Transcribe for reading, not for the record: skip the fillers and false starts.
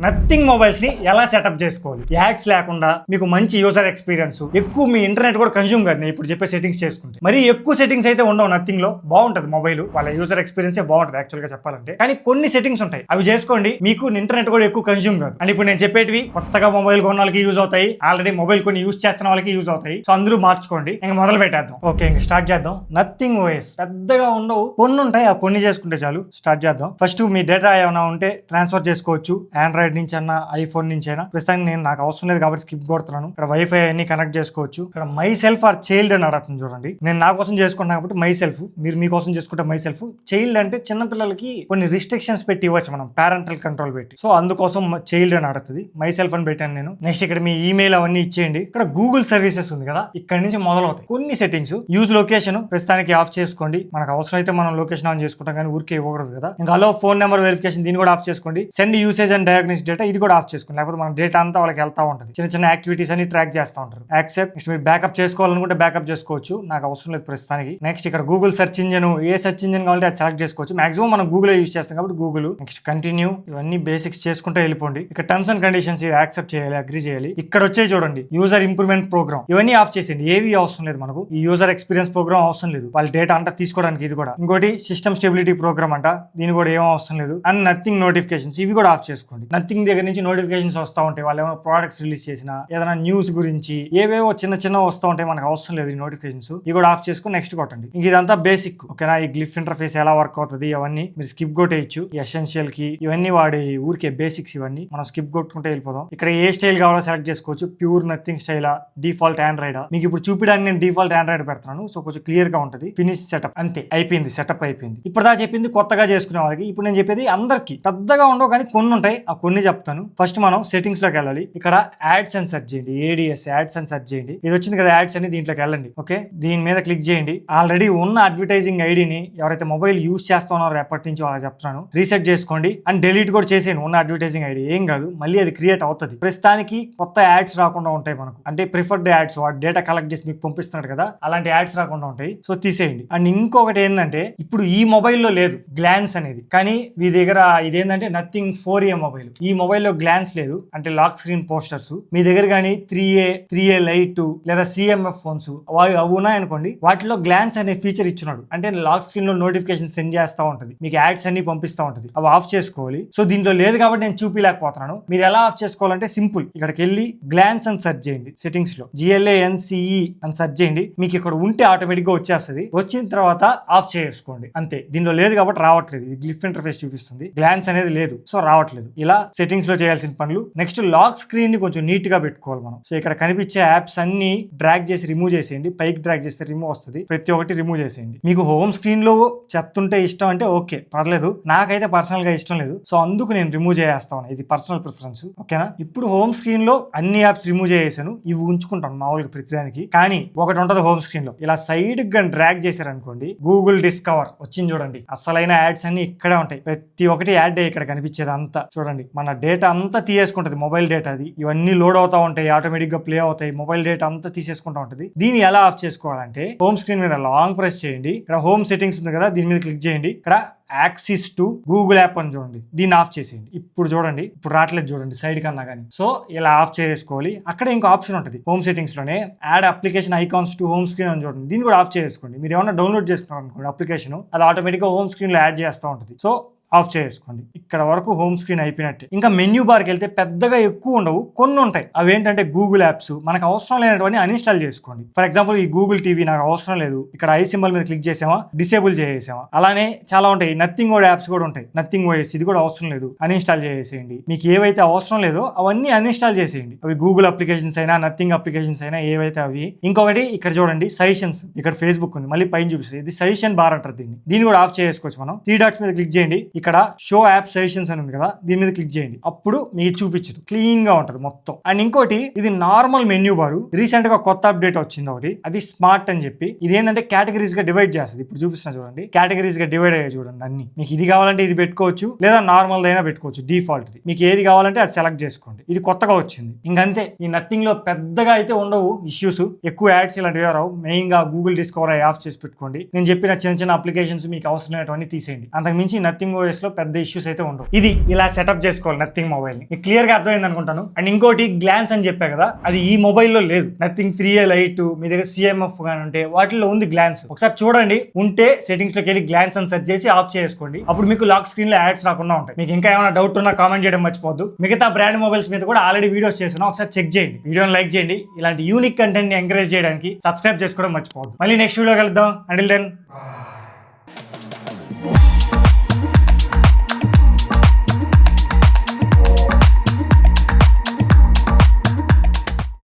Nothing mobiles ని ఎలా setup చేసుకోవాలి, యాడ్స్ లేకుండా మీకు మంచి యూజర్ ఎక్స్పీరియన్స్, ఎక్కువ మీ ఇంటర్నెట్ కూడా కన్జ్యూమ్ కాదు. నేను ఇప్పుడు చెప్పే సెట్టింగ్స్ చేసుకుంటే మరి ఎక్కువ సెట్టింగ్స్ అయితే ఉండవు. నథింగ్ లో బాగుంటది మొబైల్, వాళ్ళ యూజర్ ఎక్స్పీరియన్స్ బాగుంటది యాక్చువల్ గా చెప్పాలంటే. కానీ కొన్ని సెట్టింగ్స్ ఉంటాయి, అవి చేసుకోండి, మీకు ఇంటర్నెట్ కూడా ఎక్కువ కన్జ్యూమ్ కాదు. అండ్ ఇప్పుడు నేను చెప్పేటివి కొత్తగా మొబైల్ కొన్న వాళ్ళకి యూజ్ అవుతాయి, ఆల్రెడీ మొబైల్ కొన్ని యూజ్ చేస్తున్న వాళ్ళకి యూజ్ అవుతాయి. సో అందరూ మార్చుకోండి. ఇంకా మొదలు పెట్టేద్దాం. ఓకే, ఇంకా స్టార్ట్ చేద్దాం. నథింగ్ ఓఎస్ పెద్దగా ఉండవు, కొన్ని ఉంటాయి, ఆ కొన్ని చేసుకుంటే చాలు. స్టార్ట్ చేద్దాం. ఫస్ట్ మీ డేటా ఏమైనా ఉంటే ట్రాన్స్ఫర్ చేసుకోవచ్చు, ఆండ్రాయిడ్ నుంచి అన్న ఐఫోన్ నుంచి అయినా. ప్రస్తుతానికి నేను నాకు అవసరం లేదు కాబట్టి స్కిప్ కొడుతున్నాను. ఇక్కడ వైఫై అన్ని కనెక్ట్ చేసుకోవచ్చు. ఇక్కడ మై సెల్ఫ్ ఆర్ చైల్డ్ అని అడుగుతుంది చూడండి. నేను నా కోసం చేసుకుంటున్నా కాబట్టి మై సెల్ఫ్, మీరు మీకోసం చేసుకుంటే మై సెల్ఫ్. చైల్డ్ అంటే చిన్న పిల్లలకి కొన్ని రిస్ట్రిక్షన్స్ పెట్టి ఇవ్వచ్చు మనం, పేరెంటల్ కంట్రోల్ పెట్టి. సో అందుకోసం చైల్డ్ అని అడుగుతుంది, మై సెల్ఫ్ అని పెట్టాను నేను. నెక్స్ట్ ఇక్కడ మీ ఈమెయిల్ అవన్నీ ఇచ్చేయండి. ఇక్కడ గూగుల్ సర్వీసెస్ ఉంది కదా, ఇక్కడ నుంచి మొదలవుతాయి కొన్ని సెట్టింగ్స్. యూజ్ లొకేషన్ ప్రస్తుతానికి ఆఫ్ చేసుకోండి, మనకు అవసరం అయితే మనం లొకేషన్ ఆన్ చేసుకుంటాం కానీ ఊరికే ఇవ్వకూడదు కదా. ఇంకా అలో ఫోన్ నెంబర్ వెరిఫికేషన్, దీన్ని కూడా ఆఫ్ చేసుకోండి. Send usage and diagnostic data, ఇది కూడా ఆఫ్ చేసుకోండి, లేకపోతే మన డేటా అంతా వాళ్ళకి వెళ్తా ఉంటుంది. చిన్న చిన్న యాక్టివిటీస్ అని ట్రాక్ చేస్తూ ఉంటారు. యాక్సెప్ట్. నెక్స్ట్ మీరు బ్యాకప్ చేసుకోవాలనుకుంటే బ్యాకప్ చేసుకోవచ్చు, నాకు అవసరం లేదు ప్రస్తుతానికి. నెక్స్ట్ ఇక్కడ Google search engine, a search engine కావాలంటే అది సెలెక్ట్ చేసుకోవచ్చు. మాక్సిమం మనం గూగుల్ యూజ్ చేస్తాం కాబట్టి గూగుల్. నెక్స్ట్ కంటిన్యూ, ఇవన్నీ బేసిక్స్ చేసుకుంటే వెళ్ళిపోండి. ఇక్కడ టర్మ్స్ అండ్ కండిషన్స్ ఇవి యాక్సెప్ట్ చేయాలి, అగ్రీ చేయాలి. ఇక్కడ వచ్చే చూడండి యూజర్ ఇంప్రూవ్మెంట్ ప్రోగ్రామ్, ఇవన్నీ ఆఫ్ చేసేయండి. ఏవి అవసరం లేదు మనకు, ఈ యూజర్ ఎక్స్పీరియన్స్ ప్రోగ్రామ్ అవసరం లేదు, వాళ్ళ డేటా అంతా తీసుకోవడానికి. ఇది కూడా ఇంకోటి సిస్టమ్ స్టెబిలిటీ ప్రోగ్రామ్ అంట, దీని కూడా ఏం అవసరం లేదు. అండ్ నథింగ్ నోటిఫికేషన్స్, ఇవి కూడా ఆఫ్ చేసుకోండి. నథింగ్ దగ్గర నుంచి నోటిఫికేషన్స్ వస్తూ ఉంటాయి, వాళ్ళు ఏమైనా ప్రోడక్ట్స్ రిలీజ్ చేసినా, ఏదైనా న్యూస్ గురించి ఏవేవో చిన్న చిన్న వస్తూ ఉంటాయి, మనకు అవసరం లేదు ఈ నోటిఫికేషన్స్. ఇవి కూడా ఆఫ్ చేసుకుని నెక్స్ట్ కొట్టండి. ఇంక ఇదంతా బేసిక్, ఓకేనా. ఈ గ్లిఫ్ ఇంటర్ఫేస్ ఎలా వర్క్ అవుతుంది అవన్నీ మీరు స్కిప్ కొట్టేయచ్చు. ఎసెన్షియల్ కి ఇవన్నీ వాడి ఊరికే బేసిక్స్, ఇవన్నీ మనం స్కిప్ కొట్టుకుంటే వెళ్ళిపోదాం. ఇక్కడ ఏ స్టైల్ కావాలో సెలెక్ట్ చేసుకోవచ్చు, ప్యూర్ నథింగ్ స్టైలా, డిఫాల్ట్ ఆండ్రాయిడ్. మీకు ఇప్పుడు చూపించడానికి నేను డిఫాల్ట్ ఆండ్రాయిడ్ పెడుతున్నాను, సో కొంచెం క్లియర్ గా ఉంటుంది. ఫినిష్ సెటప్ అంతే, అయిపోయింది, సెటప్ అయిపోయింది. ఇప్పుడు దా చెప్పింది కొత్తగా చేసుకునే వాళ్ళకి. ఇప్పుడు నేను చెప్పేది అందరికి పెద్దగా ఉండవు కానీ కొన్ని ఉంటాయి, ఆ కొన్ని చెప్తాను. ఫస్ట్ మనం సెట్టింగ్స్ లోకి వెళ్ళాలి. ఇక్కడ యాడ్స్ అని సెర్చ్ చేయండి, ఏడిఎస్ యాడ్స్ అని సెర్చ్ చేయండి. ఇది వచ్చింది కదా యాడ్స్ అని, దీంట్లోకి వెళ్ళండి. ఓకే, దీని మీద క్లిక్ చేయండి. ఆల్రెడీ ఉన్న అడ్వర్టైజింగ్ ఐడిని ఎవరైతే మొబైల్ యూజ్ చేస్తున్నారో ఎప్పటి నుంచి వాళ్ళకి చెప్తున్నాను, రీసెట్ చేసుకోండి అండ్ డిలీట్ కూడా చేసేయండి ఉన్న అడ్వర్టైజింగ్ ఐడి. ఏం కాదు, మళ్ళీ అది క్రియేట్ అవుతుంది. ప్రస్తుతానికి కొత్త యాడ్స్ రాకుండా ఉంటాయి మనకు, అంటే ప్రిఫర్డ్ యాడ్స్, వాడు డేటా కలెక్ట్ చేసి మీకు పంపిస్తున్నాడు కదా, అలాంటి యాడ్స్ రాకుండా ఉంటాయి. సో తీసేయండి. అండ్ ఇంకొకటి ఏంటంటే, ఇప్పుడు ఈ మొబైల్లో లేదు గ్లాన్స్ అనేది, కానీ మీ దగ్గర ఇదేంటంటే నథింగ్ 4A మొబైల్. ఈ మొబైల్లో గ్లాన్స్ లేదు, అంటే లాక్ స్క్రీన్ పోస్టర్స్. మీ దగ్గర కానీ 3A లైట్ లేదా CMF ఫోన్స్ అవి ఉన్నాయనుకోండి, వాటిలో గ్లాన్స్ అనే ఫీచర్ ఇచ్చినాడు. అంటే లాక్ స్క్రీన్ లో నోటిఫికేషన్ సెండ్ చేస్తూ ఉంటుంది, మీకు యాడ్స్ అన్ని పంపిస్తూ ఉంటుంది. అవి ఆఫ్ చేసుకోవాలి. సో దీంట్లో లేదు కాబట్టి నేను చూపించలేకపోతున్నాను. మీరు ఎలా ఆఫ్ చేసుకోవాలంటే సింపుల్, ఇక్కడికి వెళ్ళి గ్లాన్స్ అని సెర్చ్ చేయండి. సెట్టింగ్స్ లో GLANCE అని సెర్చ్ చేయండి. మీకు ఇక్కడ ఉంటే ఆటోమేటిక్ గా వచ్చేస్తుంది. వచ్చిన తర్వాత ఆఫ్ చేసుకోండి అంతే. దీనిలో లేదు కాబట్టి రావట్లేదు, ఇది గ్లిఫ్ ఇంటర్ఫేస్ చూపిస్తుంది, గ్లాన్స్ అనేది లేదు, సో రావట్లేదు. ఇలా సెట్టింగ్స్ లో చేయాల్సిన పనులు. నెక్స్ట్ లాక్ స్క్రీన్ ని కొంచెం నీట్ గా పెట్టుకోవాలి మనం. సో ఇక్కడ కనిపించే యాప్స్ అన్ని డ్రాగ్ చేసి రిమూవ్ చేసేయండి. పైకి డ్రాగ్ చేస్తే రిమూవ్ వస్తుంది, ప్రతి ఒక్కటి రిమూవ్ చేసేయండి. మీకు హోమ్ స్క్రీన్ లో చెత్తుంటే ఇష్టం అంటే ఓకే, పర్లేదు. నాకైతే పర్సనల్ గా ఇష్టం లేదు, సో అందుకు నేను రిమూవ్ చేస్తాను. ఇది పర్సనల్ ప్రిఫరెన్స్, ఓకేనా. ఇప్పుడు హోమ్ స్క్రీన్ లో అన్ని యాప్స్ రిమూవ్ చేసేసాను, ఇవి ఉంచుకుంటాను మామూలుగా ప్రతిదానికి. కానీ ఒకటి ఉంటుంది హోమ్ స్క్రీన్ లో, ఇలా సైడ్ గా డ్రాగ్ చేశారనుకోండి, గూగుల్ డిస్కవర్ వచ్చింది చూడండి. అసలైన యాడ్స్ అన్ని ఇక్కడే ఉంటాయి, ప్రతి ఒక్కటి యాడ్ ఇక్కడ కనిపించేది అంతా చూడండి. మన డేటా అంతా తీసేసుకుంటది, మొబైల్ డేటా అది. ఇవన్నీ లోడ్ అవుతా ఉంటాయి, ఆటోమేటిక్ గా ప్లే అవుతాయి, మొబైల్ డేటా అంతా తీసేసుకుంటా ఉంటుంది. దీన్ని ఎలా ఆఫ్ చేసుకోవాలంటే, హోమ్ స్క్రీన్ మీద లాంగ్ ప్రెస్ చేయండి. ఇక్కడ హోమ్ సెట్టింగ్స్ ఉంది కదా, దీని మీద క్లిక్ చేయండి. ఇక్కడ యాక్సిస్ టు గూగుల్ యాప్ అని చూడండి, దీన్ని ఆఫ్ చేసేయండి. ఇప్పుడు చూడండి, ఇప్పుడు రావట్లేదు చూడండి సైడ్ కన్నా కానీ. సో ఇలా ఆఫ్ చేసుకోవాలి. అక్కడ ఇంకో ఆప్షన్ ఉంటుంది హోమ్ సెట్టింగ్స్ లోనే, add application icons to home screen అని చూడండి, దీన్ని కూడా ఆఫ్ చేసుకోండి. మీరు ఏమైనా డౌన్లోడ్ చేసుకున్నారు అనుకోండి అప్లికేషన్, అది ఆటోమేటిక్ గా హోమ్ స్క్రీన్ లో యాడ్ చేస్తూ ఉంటుంది. సో ఆఫ్ చేసుకోండి. ఇక్కడ వరకు హోమ్ స్క్రీన్ అయిపోయినట్టే. ఇంకా మెన్యూ బార్కి వెళ్తే పెద్దగా ఎక్కువ ఉండవు, కొన్ని ఉంటాయి. అవి ఏంటంటే గూగుల్ యాప్స్, మనకు అవసరం లేనటువంటి అన్ఇన్స్టాల్ చేసుకోండి. ఫర్ ఎగ్జాంపుల్ ఈ గూగుల్ టీవీ నాకు అవసరం లేదు, ఇక్కడ ఐ సింబల్ మీద క్లిక్ చేసామా, డిసేబుల్ చేసేసామా. అలానే చాలా ఉంటాయి, నథింగ్ ఓడ్ యాప్స్ కూడా ఉంటాయి. నథింగ్ OS ఇది కూడా అవసరం లేదు, అన్ఇన్స్టాల్ చేసేయండి. మీకు ఏవైతే అవసరం లేదో అవన్నీ అన్ఇన్స్టాల్ చేసేయండి. అవి గూగుల్ అప్లికేషన్స్ అయినా నథింగ్ అప్లికేషన్స్ అయినా ఏవైతే అవి. ఇంకొకటి ఇక్కడ చూడండి సజెషన్స్, ఇక్కడ ఫేస్బుక్ ఉంది, మళ్ళీ పైన చూపిస్తుంది, ఇది సజెషన్ బార్ అంటారు దీన్ని. దీన్ని కూడా ఆఫ్ చేసుకోవచ్చు మనం. 3 డాట్స్ మీద క్లిక్ చేయండి, ఇక్కడ షో యాప్ సజెషన్స్ అని ఉంది కదా, దీని మీద క్లిక్ చేయండి. అప్పుడు మీకు చూపించదు, క్లీన్ గా ఉంటుంది మొత్తం. అండ్ ఇంకోటి, ఇది నార్మల్ మెన్యూ బారు. రీసెంట్ గా కొత్త అప్డేట్ వచ్చింది ఒకటి, అది స్మార్ట్ అని చెప్పి. ఇది ఏంటంటే కేటగిరీస్ గా డివైడ్ చేస్తుంది. ఇప్పుడు చూపిస్తున్నా చూడండి, కేటగిరీస్ గా డివైడ్ అయ్యాయి చూడండి అన్ని. మీకు ఇది కావాలంటే ఇది పెట్టుకోవచ్చు, లేదా నార్మల్ అయినా పెట్టుకోవచ్చు, డిఫాల్ట్ ది. మీకు ఏది కావాలంటే అది సెలెక్ట్ చేసుకోండి. ఇది కొత్తగా వచ్చింది. ఇంకంతే, ఈ నథింగ్ లో పెద్దగా అయితే ఉండవు ఇష్యూస్, ఎక్కువ యాడ్స్ ఇలాంటివి రావు. మెయిన్ గా గూగుల్ డిస్కవర్ ఆఫ్ చేసి పెట్టుకోండి. నేను చెప్పిన చిన్న చిన్న అప్లికేషన్స్ మీకు అవసరమైనటువంటి తీసేయండి. అంతకు మించి నథింగ్ OS ఇంటర్ఫేస్ లో పెద్ద ఇష్యూస్ అయితే ఉండవు. ఇది ఇలా సెటప్ చేసుకోవాలి నథింగ్ మొబైల్ ని. క్లియర్ గా అర్థమైంది అనుకుంటాను. అండ్ ఇంకోటి గ్లాన్స్ అని చెప్పా కదా, అది ఈ మొబైల్లో లేదు. నథింగ్ 3A లైట్ మీ దగ్గర CMF గానీ ఉంటే వాటిలో ఉంది గ్లాన్స్. ఒకసారి చూడండి, ఉంటే సెట్టింగ్స్ లోకి వెళ్ళి గ్లాన్స్ అని సెర్చ్ చేసి ఆఫ్ చేసుకోండి. అప్పుడు మీకు లాక్ స్క్రీన్ లో యాడ్స్ రాకుండా ఉంటాయి. మీకు ఇంకా ఏమైనా డౌట్ ఉన్నా కామెంట్ చేయడం మర్చిపోద్దు. మిగతా బ్రాండ్ మొబైల్స్ మీద కూడా ఆల్రెడీ వీడియోస్ చేస్తున్నా, ఒకసారి చెక్ చేయండి. వీడియోని లైక్ చేయండి. ఇలాంటి యూనిక్ కంటెంట్ ని ఎంకరేజ్ చేయడానికి సబ్స్క్రైబ్ చేసుకోవడం మర్చిపోవద్దు. మళ్ళీ నెక్స్ట్ వీడియో కలుద్దాం. Until then